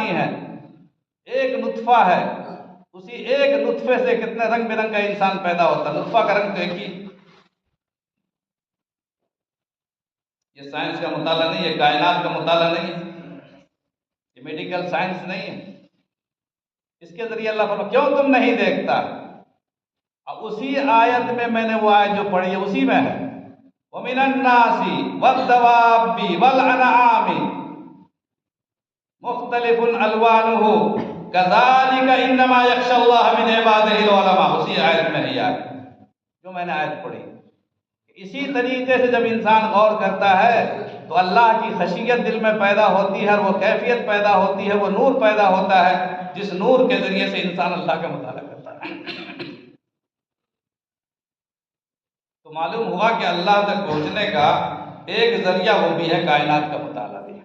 पानी है, एक नुत्फा है, उसी एक नुत्फे से कितने रंग बिरंग का इंसान पैदा होता है। नुत्फा का रंग तो एक ही। ये साइंस का मुताला नहीं है, कायनात का मुताला नहीं है, ये मेडिकल साइंस नहीं है। इसके जरिए अल्लाह फरमाता क्यों तुम नहीं देखता। अब उसी आयत में मैंने वो आयत जो पढ़ी है उसी में है, वमिनन नासी वद्दवाबी वल अनआमी मुख्तलिफुन अलवानुहु कज़ालिका इन्नमा यख्शल्लाह मिन इबादिहिल उलमा। उसी आयत में है यार जो मैंने आयत पढ़ी। इसी तरीके से जब इंसान गौर करता है तो अल्लाह की खशियत दिल में पैदा होती है, और वो कैफियत पैदा होती है, वो नूर पैदा होता है, जिस नूर के जरिए से इंसान अल्लाह का मुताला करता है। तो मालूम हुआ कि अल्लाह तक पहुंचने का एक जरिया वो भी है कायनात का मुताला भी।